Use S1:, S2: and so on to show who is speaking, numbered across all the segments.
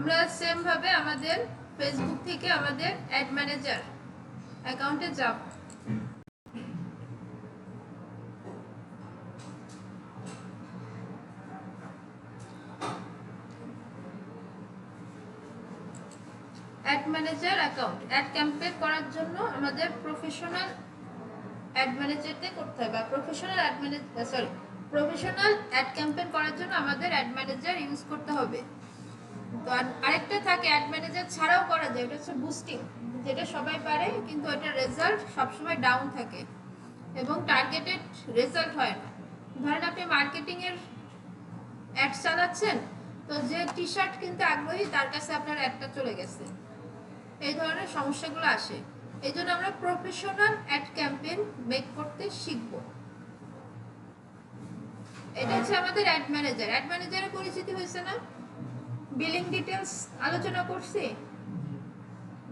S1: আমরা সেম ভাবে আমাদের ফেসবুক থেকে আমাদের অ্যাড ম্যানেজার অ্যাকাউন্টে যাব। Add manager account ad campaign করার জন্য আমাদের প্রফেশনাল অ্যাড ম্যানেজারতে করতে হবে, বা প্রফেশনাল অ্যাড ক্যাম্পেইন করার জন্য আমাদের অ্যাড ম্যানেজার ইউজ করতে হবে। তো আরেকটা থাকে অ্যাড ম্যানেজার ছাড়াও করা যায়, এটা হচ্ছে বুস্টিং, যেটা সবাই পারে, কিন্তু এটার রেজাল্ট সবসময় ডাউন থাকে এবং টার্গেটেড রেজাল্ট হয় না। ধরেন আপনি মার্কেটিং এর অ্যাড চালাচ্ছেন, তো যে টি শার্ট কিনতে আগ্রহী তার কাছে আপনার অ্যাডটা চলে গেছে, এই ধরনের সমস্যাগুলো আসে। এই জন্য আমরা প্রফেশনাল অ্যাড ক্যাম্পেইন মেক করতে শিখব। এটা হচ্ছে আমাদের অ্যাড ম্যানেজার। অ্যাড ম্যানেজারের পরিচিতি হয়েছে না? বিলিং ডিটেলস আলোচনা করছি,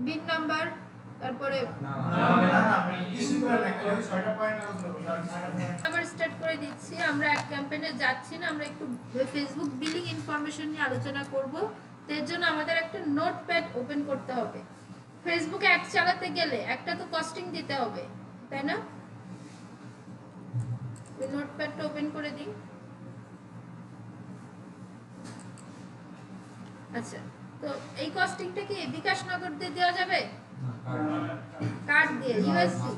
S1: বিল নাম্বার, তারপরে আবার স্টার্ট করে দিচ্ছি। আমরা অ্যাড ক্যাম্পেইনে যাচ্ছি না, আমরা একটু ফেসবুক বিলিং ইনফরমেশন নিয়ে আলোচনা করব। এর জন্য আমাদের একটা নোটপ্যাড ওপেন করতে হবে। ফেসবুকে অ্যাড চালাতে গেলে একটা তো কস্টিং দিতে হবে, তাই না? নোটপ্যাডটা ওপেন করে দিই। আচ্ছা, তো এই কস্টিংটা কি বিকাশ নগদ দিয়ে দেওয়া যাবে? কার্ড দিয়ে, ইউএসডি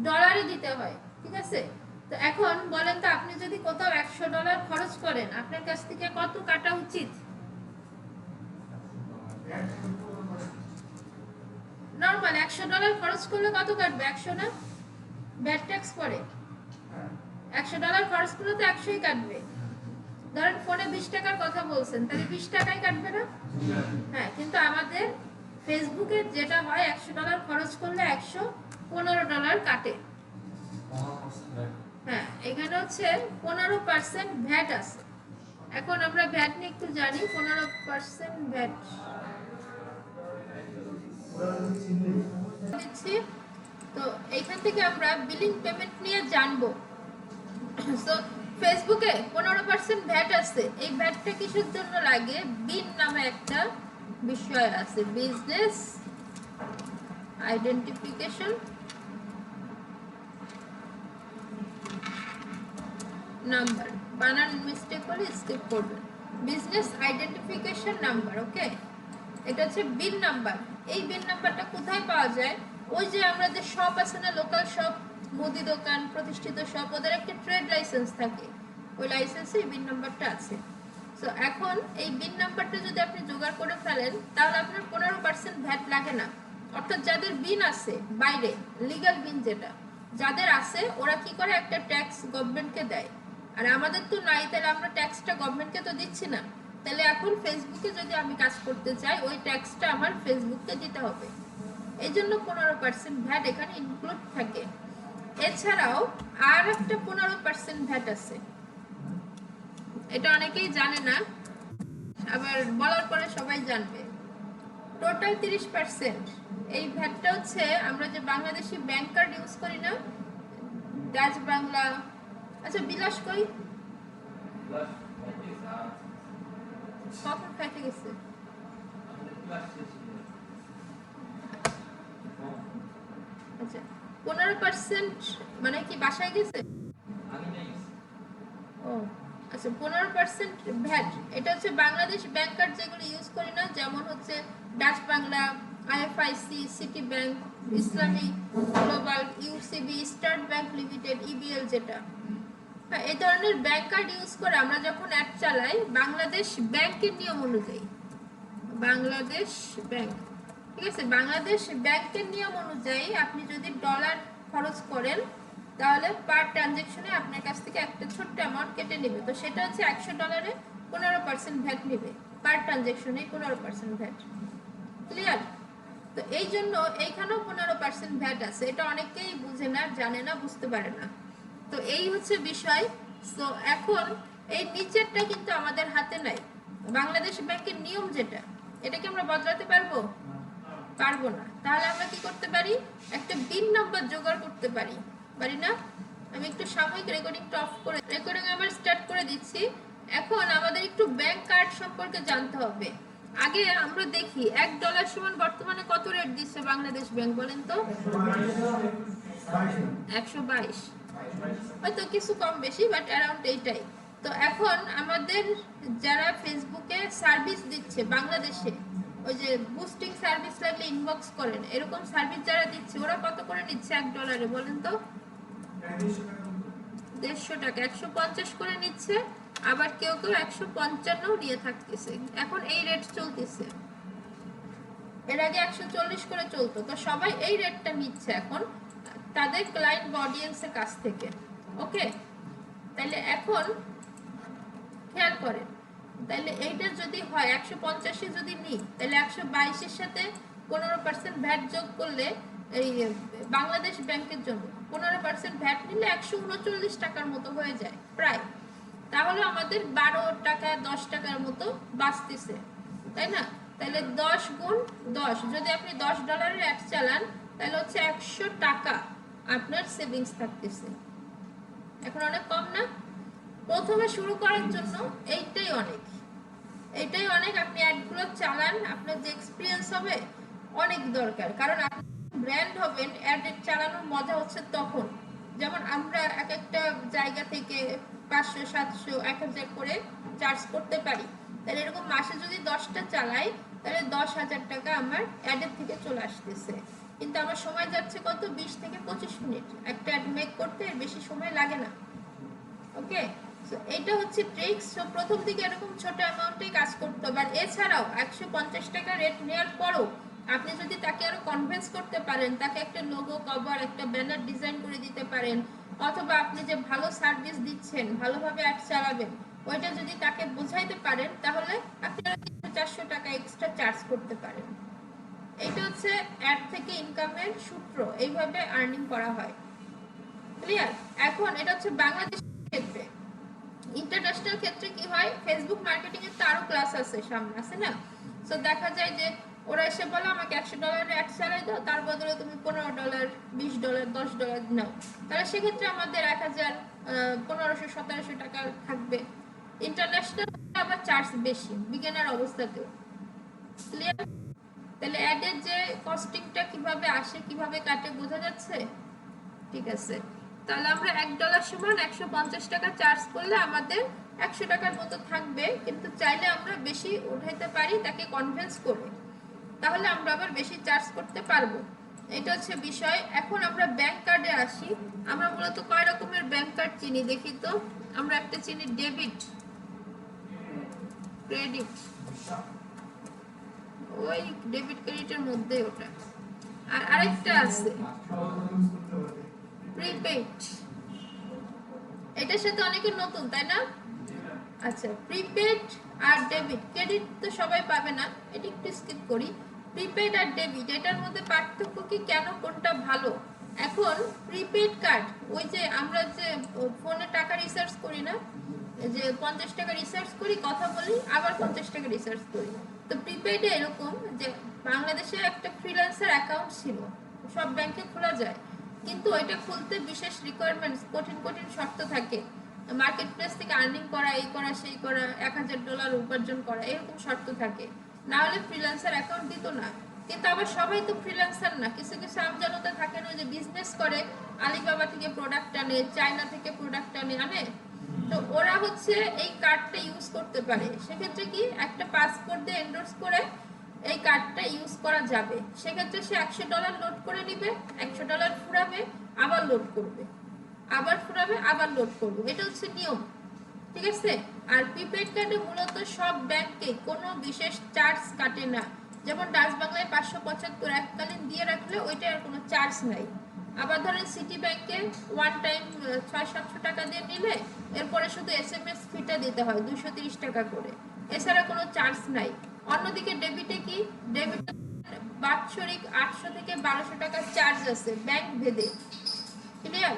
S1: ডলারে দিতে হয়, ঠিক আছে? তো এখন বলেন তো, আপনি যদি কোথাও $100 খরচ করেন, আপনার কাছ থেকে কত কাটা উচিত? নরমাল $100 খরচ করলে কত কাটবে? 100 না? ভ্যাট ট্যাক্স পড়ে। $100 খরচ করলে তো 100ই কাটবে। ধরেন ফোনে 20 টাকার কথা বলছেন, তাহলে 20 টাকাই কাটবে না? হ্যাঁ, কিন্তু আমাদের ফেসবুকে যেটা হয়, $100 খরচ করলে $115 কাটে। হ্যাঁ, এখানে হচ্ছে 15% ভ্যাট আছে। এখন আমরা ভ্যাট নিয়ে একটু জানি। 15% ভ্যাট দিচ্ছি। তো এখান থেকে আমরা বিলিং পেমেন্ট নিয়ে জানবো। সো ফেসবুকে 15% ভ্যাট আছে। এই ভ্যাটটা কিসের জন্য লাগে? বিন নামে একটা বিষয় আছে, বিজনেস আইডেন্টিফিকেশন নাম্বার। বানান মিস্টেক হলে স্কিপ করবেন। বিজনেস আইডেন্টিফিকেশন নাম্বার, ওকে? এটা হচ্ছে বিন নাম্বার। এই বিন নাম্বারটা কোথায় পাওয়া যায়? ওই যে আমাদের শপ আছে না, লোকাল শপ, মুদি দোকান, প্রতিষ্ঠিত শপ, ওদের একটা ট্রেড লাইসেন্স থাকে, ওই লাইসেন্সে এই বিন নাম্বারটা আছে। সো এখন এই বিন নাম্বারটা যদি আপনি জোগাড় করে ফেলেন, তাহলে আপনার 15% ভ্যাট লাগে না। অর্থাৎ যাদের বিন আছে বাইরে, লিগ্যাল বিন যেটা যাদের আছে, ওরা কি করে, একটা ট্যাক্স গভর্নমেন্টকে দেয়। আর আমাদের তো নাই, তাহলে আমরা ট্যাক্সটা গভর্নমেন্টকে তো দিচ্ছি না। তাহলে এখন ফেসবুকে যদি আমি কাজ করতে চাই, ওই ট্যাক্সটা আমার ফেসবুককে দিতে হবে। এই জন্য 15% ভ্যাট এখানে ইনক্লুড থাকে। এছাড়াও আর একটা 15% ভ্যাট আছে, এটা অনেকেই জানে না, আবার বলার পরে সবাই জানবে। টোটাল 30%। এই ভ্যাটটা হচ্ছে আমরা যে বাংলাদেশি ব্যাংক কার্ড ইউজ করি না, ডাচ বাংলা, আচ্ছা বিলাস কই, কখন ফেটে গেছে? আচ্ছা, 15% মানে কি বাসায় গেছে? ও আচ্ছা, 15% ভ্যাট। এটা হচ্ছে বাংলাদেশ ব্যাংক কার্ড যেগুলো ইউজ করি না, যেমন হচ্ছে Dutch Bangla, IFIC, city bank, Islami global, UCB, start bank limited, EBL যেটা, এই ধরনের ব্যাংক কার্ড ইউজ করে আমরা যখন অ্যাড চালাই, বাংলাদেশ ব্যাংকের নিয়ম অনুযায়ী, বাংলাদেশ ব্যাংক, ঠিক আছে, বাংলাদেশ ব্যাংকের নিয়ম অনুযায়ী আপনি যদি ডলার খরচ করেন, তাহলে পার ট্রানজেকশনে আপনার কাছ থেকে একটা ছোট্ট অ্যামাউন্ট কেটে নেবে। তো সেটা হচ্ছে $100 15% ভ্যাট নেবে, পার ট্রানজেকশনে 15% ভ্যাট। ক্লিয়ার? তো এই জন্য এইখানেও 15% ভ্যাট আছে। এটা অনেকেই বুঝে না, জানে না, বুঝতে পারে না। তো এই হচ্ছে বিষয়। তো এখন এই নিচেরটা কিন্তু আমাদের হাতে নাই। বাংলাদেশ ব্যাংকের নিয়ম যেটা, এটাকে আমরা বদলাতে পারবো? পারবো না। তাহলে আমরা কি করতে পারি? একটা বিন নাম্বার জোগাড় করতে পারি, পারি না? আমি একটু সাময়িক রেকর্ডিংটা অফ করে, রেকর্ডিং আবার স্টার্ট করে দিচ্ছি। এখন আমাদের একটু ব্যাংক কার্ড সম্পর্কে জানতে হবে। আগে আমরা দেখি $1 সমান বর্তমানে কত রেট দিচ্ছে বাংলাদেশ ব্যাংক, বলেন তো? 122, হয়তো কিছু কম বেশি, বাট অ্যারাউন্ড এইটাই। তো এখন আমাদের যারা ফেসবুকে সার্ভিস দিচ্ছে বাংলাদেশে, ওই যে বুস্টিং সার্ভিস লাগলে ইনবক্স করেন, এরকম সার্ভিস যারা দিচ্ছে ওরা কত করে নিচ্ছে $1, বলেন তো? 150 টাকা, 150 করে নিচ্ছে। আবার কেউ কেউ 155 নিয়ে থাকতেছে। এখন এই রেট চলতেছে, এর আগে 140 করে চলতো। তো সবাই এই রেটটা নিচ্ছে এখন তাদের ক্লায়েন্ট অডিয়েন্সের কাছ থেকে। ওকে, তাহলে এখন খেয়াল করেন, তাহলে এইটা যদি হয় 150 যদি নিই, তাহলে 122 এর সাথে 15% ভ্যাট যোগ করলে এই বাংলাদেশ ব্যাংকের জন্য 15% ভ্যাট নিলে 139 টাকার মতো হয়ে যায় প্রায়। তাহলে আমাদের 12 টাকা 10 টাকার মতো বাঁচতেছে, তাই না? তাহলে 10 গুণ 10, যদি আপনি $10 অ্যাড চালান তাহলে হচ্ছে 100 টাকা আপনার সেভিংস থাকতেছে। এখন অনেক কম না? প্রথমে শুরু করার জন্য এইটাই অনেক, এইটাই অনেক। আপনি অ্যাডগুলো চালান, আপনার যে এক্সপিরিয়েন্স হবে অনেক দরকার, কারণ আপনি ব্র্যান্ড হবেন। অ্যাড চালানোর মজা হচ্ছে তখন, যেমন আমরা এক একটা জায়গা থেকে 500, 700, 1000 করে চার্জ করতে পারি। তাহলে এরকম মাসে যদি 10টা চালাই তাহলে 10,000 টাকা আমার অ্যাডের থেকে চলে আসতেছে। কিন্তু আমার সময় যাচ্ছে কত? 20 থেকে 25 মিনিট একটা অ্যাড মেক করতে, বেশি সময় লাগে না। ওকে, সো এটা হচ্ছে ট্রিক্স। সো প্রথম দিকে এরকম ছোট অ্যামাউন্টে কাজ করতে হবে। আর এছাড়াও 150 টাকা রেট নেওয়ার পরও আপনি যদি তাকে আরো কনভিন্স করতে পারেন, তাকে একটা লোগো, কভার, একটা ব্যানার ডিজাইন করে দিতে পারেন, অথবা আপনি যে ভালো সার্ভিস দিচ্ছেন, ভালোভাবে অ্যাড চালাবেন, ওইটা যদি তাকে বোঝাইতে পারেন, তাহলে আপনি 300-400 টাকা এক্সট্রা চার্জ করতে পারেন। এটা হচ্ছে অ্যাড থেকে ইনকামের সূত্র, এইভাবে আর্নিং করা হয়। ক্লিয়ার? এখন এটা হচ্ছে বাংলাদেশের ক্ষেত্রে। ইন্টারন্যাশনাল ক্ষেত্রে কি হয়, ফেসবুক মার্কেটিং এর তো আরো ক্লাস আছে, সামনে আছে না? সো দেখা যায় যে ওরা এসে বলে আমাকে $100 অ্যাড চালাই দাও, তার বদলে তুমি $15, $20, $10 নাও। তাহলে সেক্ষেত্রে আমাদের 1000, 1500, 1700 টাকা থাকবে। ইন্টারন্যাশনাল আবার চার্জ বেশি বিগিনার অবস্থাতেও। ক্লিয়ার? তাহলে অ্যাডের যে কস্টিংটা কিভাবে আসে, কিভাবে কাটে, বোঝা যাচ্ছে? ঠিক আছে, তাহলে আমরা $1 সমান 150 টাকা চার্জ করলে আমাদের 100 টাকার মতো থাকবে। কিন্তু চাইলে আমরা বেশি উঠাইতে পারি তাকে কনভিন্স করে, তাহলে আমরা আবার বেশি চার্জ করতে পারবো। এটা হচ্ছে বিষয়। এখন আমরা ব্যাংক কার্ডে আসি। আমরা মূলত কয় রকমের ব্যাংক কার্ড চিনি দেখি তো? আমরা একটা চিনি ডেবিট, ক্রেডিট, ওই ডেবিট ক্রেডিটের মধ্যে ওটা। আর আরেকটা আছে প্রিপেইড। এটার সাথে অনেকে নতুন, তাই না? আচ্ছা, প্রিপেড আর ডেবিট। ক্রেডিট তো সবাই পাবে না, এটা একটু স্কিপ করি। প্রিপেড আর ডেবিট, এটার মধ্যে পার্থক্য কি, কেন কোনটা ভালো? এখন প্রিপেড কার্ড, ওই যে আমরা যে ফোনে টাকা রিচার্জ করি না, যে 50 টাকা রিচার্জ করি, কথা বলি, আবার 50 টাকা রিচার্জ করি। তো প্রিপেডে এরকম যে বাংলাদেশে একটা ফ্রিল্যান্সার অ্যাকাউন্ট ছিল, সব ব্যাংকে খোলা যায়, কিন্তু ওইটা খুলতে বিশেষ রিকোয়ারমেন্টস, কঠিন কঠিন শর্ত থাকে। মার্কেট প্লেস থেকে আর্নিং করা, এই করা, সেই করা, $1000 উপার্জন করা, এরকম শর্ত থাকে, না হলে ফ্রিল্যান্সার অ্যাকাউন্ট দিত না। কিন্তু আবার সবাই তো ফ্রিল্যান্সার না, কিছু কিছু আমজনতা থাকে না, যে বিজনেস করে, আলিবাবা থেকে প্রোডাক্ট আনে, চায়না থেকে প্রোডাক্ট আনে। তো ওরা হচ্ছে এই কার্ডটা ইউজ করতে পারে। সেক্ষেত্রে কি, একটা পাসপোর্ট দিয়ে এন্ডোর্স করে এই কার্ডটা ইউজ করা যাবে। সেক্ষেত্রে সে $100 লোড করে নিবে, $100 ফুরাবে, আবার লোড করবে, আবার ফুরাবে, আবার লোড করবে। এটা হচ্ছে নিয়ম, ঠিক আছে? আর প্রিপেড কার্ডে মূলত সব ব্যাংকে কোনো বিশেষ চার্জ কাটে না। যেমন ডাচ বাংলায় 575 এককালীন দিয়ে রাখলে ওইটা আর কোনো চার্জ নাই। আবার ধরেন সিটি ব্যাংকে ওয়ান টাইম 600-700 টাকা দিয়ে নিলে এরপরে শুধু SMS ফিটা দিতে হয় 230 টাকা করে, এছাড়া কোনো চার্জ নাই। অন্যদিকে ডেবিটে কি, ডেবিটে বাৎসরিক 800 থেকে 1200 টাকা চার্জ আছে ব্যাংক ভেদে। Clear?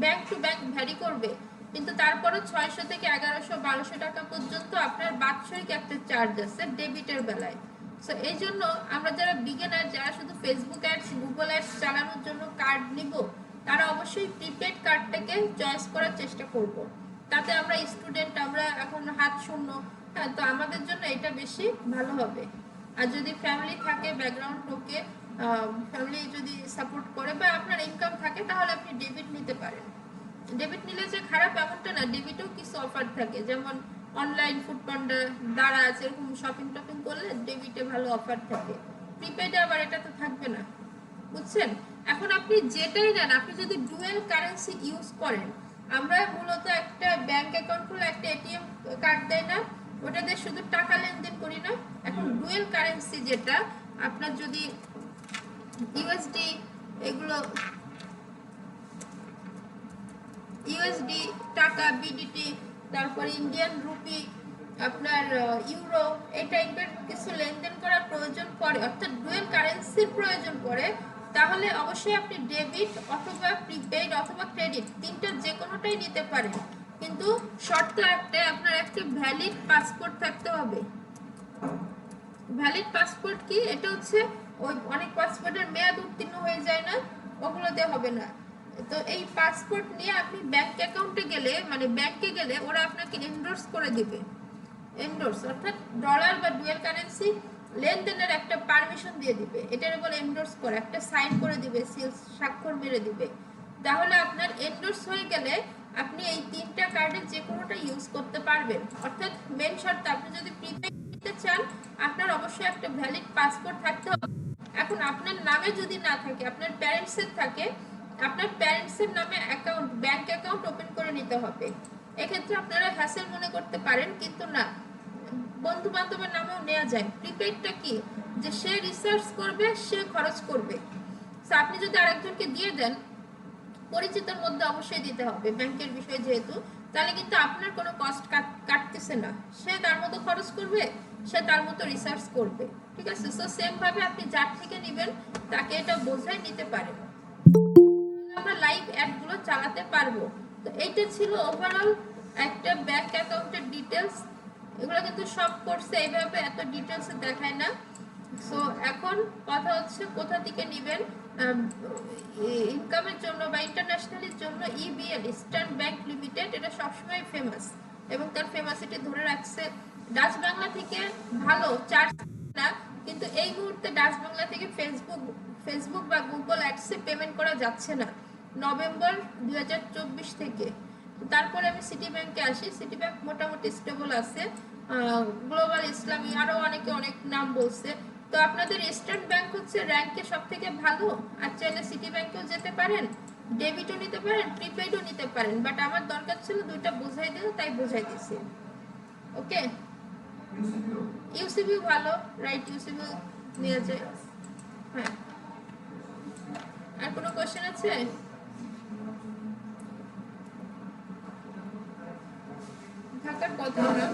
S1: Bank to bank vary করবে, কিন্তু তারপরও 600 থেকে 1100-1200 টাকা পর্যন্ত আপনার বাৎসরিক একটা চার্জ আছে ডেবিটের বেলায়। সো এই জন্য আমরা যারা বিগিনার, যারা শুধু ফেসবুক অ্যাডস, গুগল অ্যাডস চালানোর জন্য কার্ড নিব, তারা অবশ্যই প্রিপেড কার্ডটাকে চয়েস করার চেষ্টা করব। তাতে আমরা স্টুডেন্ট, আমরা এখন হাত শূন্য, হ্যাঁ, তো আমাদের জন্য এটা বেশি ভালো হবে। আর যদি ফ্যামিলি থাকে, ব্যাকগ্রাউন্ড ওকে, ফ্যামিলি যদি সাপোর্ট করে বা আপনার ইনকাম থাকে, তাহলে আপনি ডেবিট নিতে পারেন। ডেবিট নিলে যে খারাপ এমনটা না, ডেবিটেও কিছু অফার থাকে, যেমন অনলাইন ফুড পান্ডা দ্বারা আছে, এরকম শপিং টপিং করলে ডেবিটে ভালো অফার থাকে। প্রিপেডে আবার এটা তো থাকবে না, বুঝছেন? এখন আপনি যেটাই নেন, আপনি যদি ডুয়েল কারেন্সি ইউজ করেন, আমরা মূলত একটা ব্যাংক অ্যাকাউন্ট খুলে একটা এটিএম কার্ড দেয় না, ওটা দিয়ে শুধু টাকা লেনদেন করি না। এখন ডুয়েল কারেন্সি যেটা, আপনার যদি ইউএসডি, এগুলো ইউএসডি টাকা, বিডিটি, তারপর ইন্ডিয়ান রুপি, আপনার ইউরো, এই টাইপের কিছু লেনদেন করার প্রয়োজন পড়ে, অর্থাৎ ডুয়েল কারেন্সির প্রয়োজন পড়ে, তাহলে অবশ্যই আপনি ডেবিট অথবা প্রিপেইড অথবা ক্রেডিট, তিনটা যে কোনোটাই নিতে পারেন। কিন্তু শর্ত একটাই, আপনার একটা ভ্যালিড পাসপোর্ট থাকতে হবে। ভ্যালিড পাসপোর্ট কি? এটা হচ্ছে ওই অনেক পাসপোর্টের মেয়াদ উত্তীর্ণ হয়ে যায় না, ওগুলোতে হবে না। তো এই পাসপোর্ট নিয়ে আপনি ব্যাংক অ্যাকাউন্টে গেলে, মানে ব্যাংকে গেলে, ওরা আপনাকে এন্ডোর্স করে দিবে। এন্ডোর্স অর্থাৎ ডলার বা ডুয়েল কারেন্সি লেনদেনের একটা পারমিশন দিয়ে দিবে, এটার বলে এন্ডোর্স করে, একটা সাইন করে দিবে, সিল স্বাক্ষর মেরে দিবে। তাহলে আপনার এন্ডোর্স হয়ে গেলে আপনি এই তিনটা কার্ডের যে কোনোটা ইউজ করতে পারবেন। অর্থাৎ মেন শর্ত, আপনি যদি প্রিপেড নিতে চান, আপনার অবশ্যই একটা ভ্যালিড পাসপোর্ট থাকতে হবে। এখন আপনার নামে যদি না থাকে, আপনার প্যারেন্টসের থাকে, আপনার প্যারেন্টসের নামে অ্যাকাউন্ট, ব্যাংক অ্যাকাউন্ট ওপেন করে নিতে হবে। এক্ষেত্রে আপনারা হ্যাসেল মনে করতে পারেন, কিন্তু না, বন্ধু বান্ধবের নামেও নেওয়া যায়। প্রিপেডটা কি, যে সে রিসার্চ করবে, সে খরচ করবে। আপনি যদি আরেকজনকে দিয়ে দেন, পরিচিতর মধ্যে অবশ্যই দিতে হবে, ব্যাংকের বিষয় যেহেতু, তাহলে কিন্তু আপনার কোনো কস্ট কাটতেছে না, সে তার মতো খরচ করবে, সে তার মতো রিসার্চ করবে, ঠিক আছে? সো সেম ভাবে আপনি যার থেকে নেবেন, তাকে এটা বোঝাই নিতে পারেন, আমরা লাইভ অ্যাডগুলো চালাতে পারবো। তো এইটা ছিল ওভারঅল একটা ব্যাংক অ্যাকাউন্টের ডিটেলস। এগুলো কিন্তু সব কোর্সে এইভাবে এত ডিটেলসে দেখায় না। সো এখন কথা হচ্ছে কোথা থেকে নেবেন। ইনকামের জন্য বা ইন্টারন্যাশনালের জন্য ইবিএল, ইস্টার্ন ব্যাংক লিমিটেড, এটা সবসময় ফেমাস এবং তার ফেমাসিটি ধরে রাখছে। ডাচ বাংলা থেকে ভালো চার্জ না, কিন্তু এই মুহূর্তে ডাচ বাংলা থেকে ফেসবুক বা গুগল অ্যাডসে পেমেন্ট করা যাচ্ছে না, নভেম্বর 2024 থেকে। তারপরে আমি সিটি ব্যাংকে আসি, সিটি ব্যাংক মোটামুটি স্টেবল আছে। গ্লোবাল ইসলামী, আরো অনেকে অনেক নাম বলছে। তো আপনাদের ইস্টার্ন ব্যাংক হচ্ছে র্যাঙ্কে সব থেকে ভালো, আর চাইলে সিটি ব্যাংকেও যেতে পারেন, ডেবিটও নিতে পারেন, প্রিপেডও নিতে পারেন, বাট আমার দরকার ছিল দুইটা বোঝাই দিও, তাই বোঝাই দিছি। ওকে, ইউসিবিও ভালো, রাইট, ইউসিবিও নেওয়া যায়। হ্যাঁ, আর কোনো কোশ্চেন আছে? থাকার কথা না।